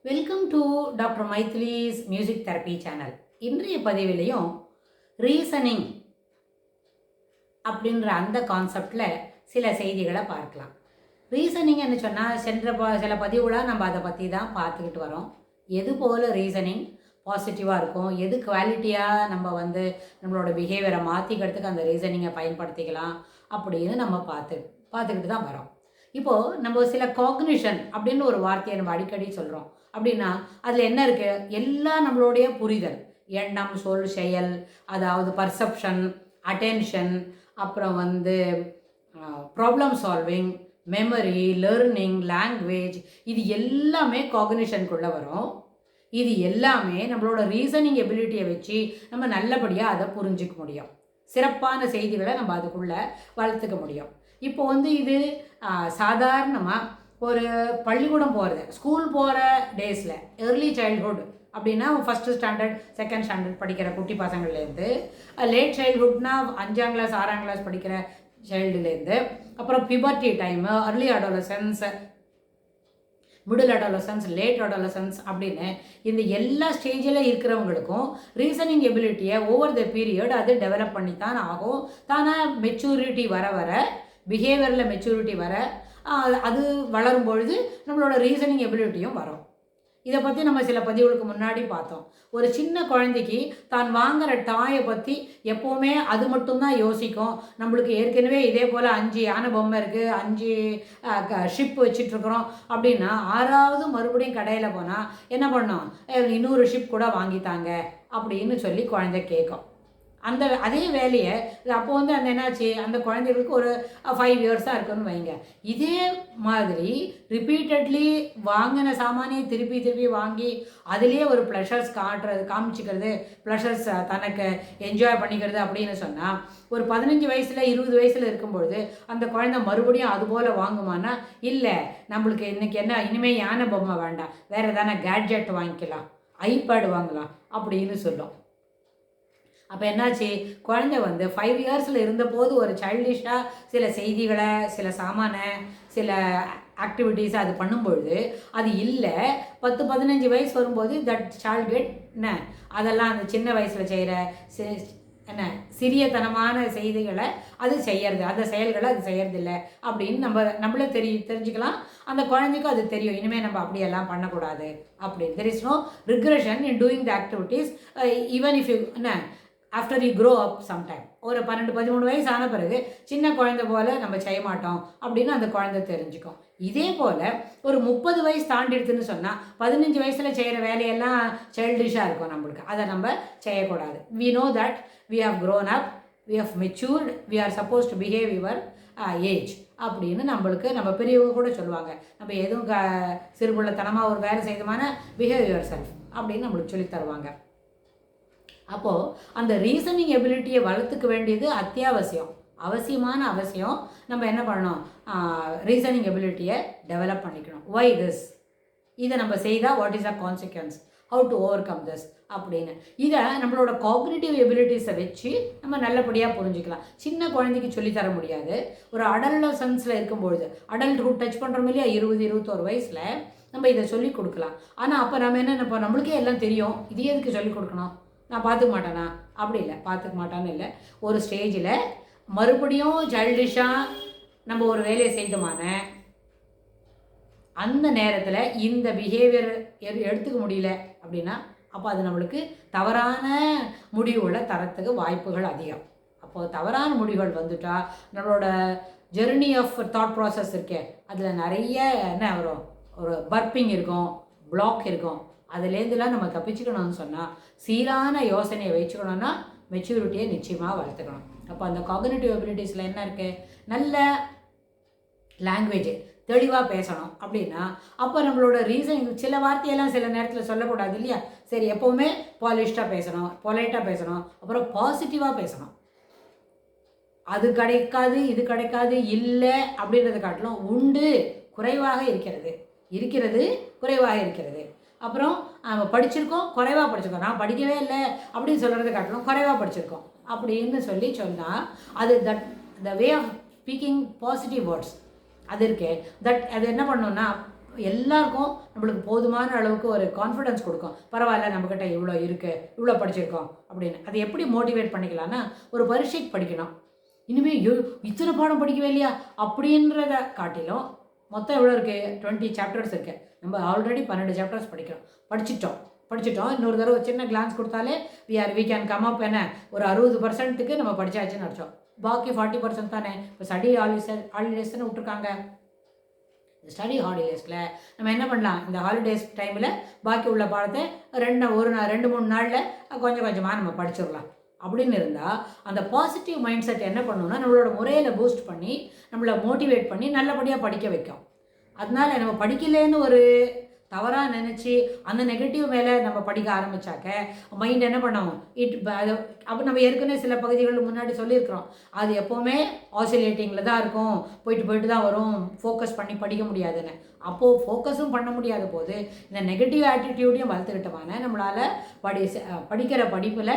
Welcome to doctor Maithili's music therapy channel. இன்றைய பதிவிலையும் reasoning அப்படின்ற அந்த கான்செப்டில் சில செய்திகளை பார்க்கலாம். ரீசனிங்னு சொன்னால் சில பதிவுகளாக நம்ம அதை பற்றி தான் பார்த்துக்கிட்டு வரோம். எது போல் ரீசனிங் பாசிட்டிவாக இருக்கும், எது குவாலிட்டியாக நம்ம நம்மளோட பிஹேவியரை மாற்றிக்கிறதுக்கு அந்த ரீசனிங்கை பயன்படுத்திக்கலாம் அப்படின்னு நம்ம பார்த்துக்கிட்டு தான் வரோம். இப்போது நம்ம சில காக்னிஷன் அப்படின்னு ஒரு வார்த்தையை நம்ம அடிக்கடி சொல்கிறோம். அப்படின்னா அதில் என்ன இருக்குது? எல்லாம் நம்மளுடைய புரிதல், எண்ணம், சொல், செயல், அதாவது பர்செப்ஷன், அட்டென்ஷன், அப்புறம் problem solving, memory, learning, language, இது எல்லாமே காக்னிஷனுக்குள்ளே வரும். இது எல்லாமே நம்மளோட ரீசனிங் எபிலிட்டியை வச்சு நம்ம நல்லபடியாக அதை புரிஞ்சிக்க முடியும். சிறப்பான செய்திகளை நம்ம அதுக்குள்ளே வளர்த்துக்க முடியும். இப்போ இது சாதாரணமாக ஒரு பள்ளிக்கூடம் போகிறது, ஸ்கூல் போகிற டேஸில், ஏர்லி சைல்ட்ஹுட் அப்படின்னா ஃபஸ்ட்டு ஸ்டாண்டர்ட், செகண்ட் ஸ்டாண்டர்ட் படிக்கிற குட்டி பசங்கள்லேருந்து, லேட் சைல்ட்ஹுட்னா 5ஆம் கிளாஸ் 6ஆம் கிளாஸ் படிக்கிற சைல்டுலேருந்து, அப்புறம் puberty time, early adolescence, middle adolescence, late adolescence அப்படின்னு இந்த எல்லா ஸ்டேஜில் இருக்கிறவங்களுக்கும் ரீசனிங் எபிலிட்டியை ஓவர் த பீரியட் அது டெவலப் பண்ணித்தான் ஆகும். தானாக மெச்சூரிட்டி வர வர, பிஹேவியரில் மெச்சூரிட்டி வர, அது வளரும் பொழுது நம்மளோட ரீசனிங் எபிலிட்டியும் வரும். இதை பற்றி நம்ம சில பதிவுகளுக்கு முன்னாடி பார்த்தோம். ஒரு சின்ன குழந்தைக்கு தான் வாங்குகிற டாயை பற்றி எப்போவுமே அது மட்டும்தான் யோசிக்கும். நம்மளுக்கு ஏற்கனவே இதே போல் 5 யானை பொம்மை இருக்குது, 5 ஷிப் வச்சிட்ருக்குறோம் அப்படின்னா 6ஆவது மறுபடியும் கடையில் போனால் என்ன பண்ணோம், இன்னொரு ஷிப் கூட வாங்கித்தாங்க அப்படின்னு சொல்லி குழந்தை கேட்கும். அதே வேலையை அப்போ அந்த என்னாச்சு, அந்த குழந்தைகளுக்கு ஒரு 5 இயர்ஸ் தான் இருக்குன்னு வைங்க. இதே மாதிரி ரிப்பீட்டட்லி வாங்கின சாமானியை திருப்பி திருப்பி வாங்கி அதுலேயே ஒரு ப்ளஷர்ஸ் காமிச்சிக்கிறது, ப்ளஷர்ஸ் தனக்கு என்ஜாய் பண்ணிக்கிறது அப்படின்னு சொன்னால் ஒரு 15 வயசில் 20 வயசில் இருக்கும்பொழுது அந்த குழந்தை மறுபடியும் அதுபோல் வாங்குமானா? இல்லை, நம்மளுக்கு இன்றைக்கி என்ன, இனிமேல் யானை பொம்மை வேண்டாம், வேறு எதான கேட்ஜெட் வாங்கிக்கலாம், ஐபேட் வாங்கலாம் அப்படின்னு சொல்லும். அப்போ என்னாச்சு, குழந்தை 5 இயர்ஸில் இருந்தபோது ஒரு சைல்டிஷாக சில செய்திகளை, சில சில ஆக்டிவிட்டீஸை அது பண்ணும்பொழுது அது இல்லை. 10-15 வயசு வரும்போது தட் ஷால் கெட் அதெல்லாம் அந்த சின்ன வயசில் செய்கிற சிறியத்தனமான செய்திகளை அது செய்யறது, அந்த செயல்களை அது செய்யறதில்லை அப்படின்னு நம்மளே தெரிஞ்சுக்கலாம். அந்த குழந்தைக்கும் அது தெரியும், இனிமேல் நம்ம அப்படியெல்லாம் பண்ணக்கூடாது அப்படின்னு. There is no regression in doing the activities even if you after you grow up sometime. ஒரு 12-13 வயசு ஆன பிறகு சின்ன குழந்தை போல் நம்ம செய்ய மாட்டோம் அப்படின்னு அந்த குழந்தை தெரிஞ்சுக்கும். இதே போல் ஒரு 30 வயசு தாண்டிடுதுன்னு சொன்னால் 15 வயசில் செய்கிற வேலையெல்லாம் சைல்டிஷாக இருக்கும் நம்மளுக்கு, அதை நம்ம செய்யக்கூடாது. We know that we have grown up, we have matured, we are suppose to behave your age அப்படின்னு நம்ம பெரியவங்க கூட சொல்லுவாங்க. நம்ம எதுவும் சிறுபுள்ளத்தனமாக ஒரு வேலை செய்தமான பிஹேவ் யுவர் செல்ஃப் அப்படின்னு நம்மளுக்கு சொல்லி தருவாங்க. அப்போது அந்த ரீசனிங் எபிலிட்டியை வளர்த்துக்க வேண்டியது அவசியமான அவசியம். நம்ம என்ன பண்ணணும், ரீசனிங் எபிலிட்டியை டெவலப் பண்ணிக்கணும். ஒய் திஸ், இதை நம்ம செய்தால் what is a consequence, how to over come this அப்படின்னு. இதை நம்மளோட காக்னிட்டிவ் எபிலிட்டிஸை வச்சு நம்ம நல்லபடியாக புரிஞ்சுக்கலாம். சின்ன குழந்தைக்கு சொல்லித்தர முடியாது. ஒரு அடல்சன்ஸில் இருக்கும்பொழுது, அடல்ட்ஹுட் டச் பண்ணுறோம் இல்லையா, 20-21 வயசில் நம்ம இதை சொல்லிக் கொடுக்கலாம். ஆனால் அப்போ நம்ம என்ன நினைப்போம், நம்மளுக்கே எல்லாம் தெரியும், இது எதுக்கு சொல்லிக் கொடுக்கணும், நான் பார்த்துக்க மாட்டேனா? அப்படி இல்லை, பார்த்துக்க மாட்டான்னு இல்லை. ஒரு ஸ்டேஜில் மறுபடியும் சைல்டிஷாக நம்ம ஒரு வேலையை செய்தோமான அந்த நேரத்தில் இந்த பிஹேவியர் எடுத்துக்க முடியல அப்படின்னா அப்போ அது நம்மளுக்கு தவறான முடிவுகளை தரத்துக்கு வாய்ப்புகள் அதிகம். அப்போது தவறான முடிவுகள் வந்துட்டால் நம்மளோட ஜெர்னி ஆஃப் தாட் ப்ராசஸ் இருக்கே, அதில் நிறைய என்ன வரும், ஒரு பர்பிங் இருக்கும், பிளாக் இருக்கும். அதுலேருந்துலாம் நம்ம தப்பிச்சுக்கணும்னு சொன்னால் சீரான யோசனையை வச்சுக்கணுன்னா மெச்சூரிட்டியை நிச்சயமாக வளர்த்துக்கணும். அப்போ அந்த காக்னிட்டிவ் எபிலிட்டிஸில் என்ன இருக்குது, நல்ல லாங்குவேஜ் தெளிவாக பேசணும் அப்படின்னா அப்போ நம்மளோட ரீசனிங், சில வார்த்தையெல்லாம் சில நேரத்தில் சொல்லக்கூடாது இல்லையா. சரி, எப்போவுமே பாலிஷ்டாக பேசணும், பொலைட்டாக பேசணும், அப்புறம் பாசிட்டிவாக பேசணும். அது கிடைக்காது, இது கிடைக்காது, இல்லை அப்படின்றத காட்டிலும் உண்டு, குறைவாக இருக்கிறது குறைவாக இருக்கிறது. அப்புறம் படிச்சிருக்கோம், குறைவாக படிச்சிருக்கோம், நான் படிக்கவே இல்லை அப்படின்னு சொல்கிறத காட்டிலும் குறைவாக படிச்சிருக்கோம் அப்படின்னு சொன்னால் அது the way of speaking positive words அது இருக்கே, அது என்ன பண்ணோன்னா எல்லாருக்கும் நம்மளுக்கு போதுமான அளவுக்கு ஒரு கான்ஃபிடன்ஸ் கொடுக்கும். பரவாயில்ல, நம்மக்கிட்ட இவ்வளோ இருக்குது, இவ்வளோ படிச்சிருக்கோம் அப்படின்னு. அதை எப்படி மோட்டிவேட் பண்ணிக்கலாம்னா, ஒரு பரீட்சைக்கு படிக்கணும், இனிமேல் இத்தனை பாடம் படிக்கவே இல்லையா அப்படின்றத காட்டிலும், மொத்தம் எவ்வளோ இருக்குது, 20 சாப்டர்ஸ் இருக்குது. நம்ம ஆல்ரெடி 12 சாப்டர்ஸ் படிச்சிட்டோம். இன்னொரு தடவை சின்ன கிளான்ஸ் கொடுத்தாலே வி கேன் கம் அப். என்ன, ஒரு 60%க்கு நம்ம படித்தாச்சுன்னு அர்த்தம். பாக்கி 40% தானே. இப்போ ஸ்டடி ஹாலிடேஸ்ன்னு விட்டுருக்காங்க. ஸ்டடி ஹாலிடேஸில் நம்ம என்ன பண்ணலாம், இந்த ஹாலிடேஸ் டைமில் பாக்கி உள்ள பாடத்தை 2-3 நாளில் கொஞ்சம் கொஞ்சமாக நம்ம படிச்சிடலாம் அப்படின்னு இருந்தால், அந்த பாசிட்டிவ் மைண்ட் செட் என்ன பண்ணணும்னா, நம்மளோட முறையில் பூஸ்ட் பண்ணி நம்மளை மோட்டிவேட் பண்ணி நல்லபடியாக படிக்க வைக்கும். அதனால நம்ம படிக்கலேன்னு ஒரு தவறாக நினச்சி அந்த நெகட்டிவ் மேலே நம்ம படிக்க ஆரம்பித்தாக்க மைண்ட் என்ன பண்ணோம், அப்போ நம்ம ஏற்கனவே சில பகுதிகள் முன்னாடி சொல்லியிருக்கிறோம், அது எப்போவுமே ஆசிலேட்டிங்கில் தான் இருக்கும், போயிட்டு தான் வரும், ஃபோக்கஸ் பண்ணி படிக்க முடியாதுன்னு. அப்போது ஃபோக்கஸும் பண்ண முடியாத போது இந்த நெகட்டிவ் ஆட்டிடியூடையும் வளர்த்துக்கிட்டோமான நம்மளால் படிக்கிற படிப்பில்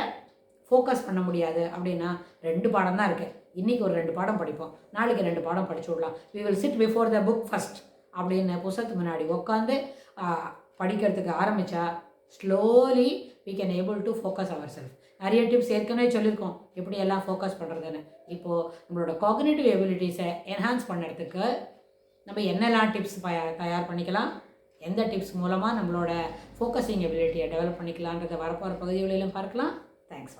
ஃபோக்கஸ் பண்ண முடியாது. அப்படின்னா 2 பாடம் தான் இருக்குது. இன்றைக்கி ஒரு 2 பாடம் படிப்போம், நாளைக்கு 2 பாடம் படிச்சு விடலாம். We will sit before the book first அப்படின்னு புத்தகத்துக்கு முன்னாடி உட்காந்து படிக்கிறதுக்கு ஆரம்பித்தா slowly we can able to focus our self. நிறைய டிப்ஸ் ஏற்கனவே சொல்லியிருக்கோம் எப்படியெல்லாம் ஃபோக்கஸ் பண்ணுறதுன்னு. இப்போது நம்மளோட காக்னிட்டிவ் எபிலிட்டிஸை என்ஹான்ஸ் பண்ணுறதுக்கு நம்ம என்னெல்லாம் டிப்ஸ் தயார் பண்ணிக்கலாம், எந்த டிப்ஸ் மூலமாக நம்மளோட ஃபோக்கஸிங் எபிலிட்டியை டெவலப் பண்ணிக்கலான்றதை வரப்போகிற பகுதிகளிலும் பார்க்கலாம். தேங்க்ஸ்.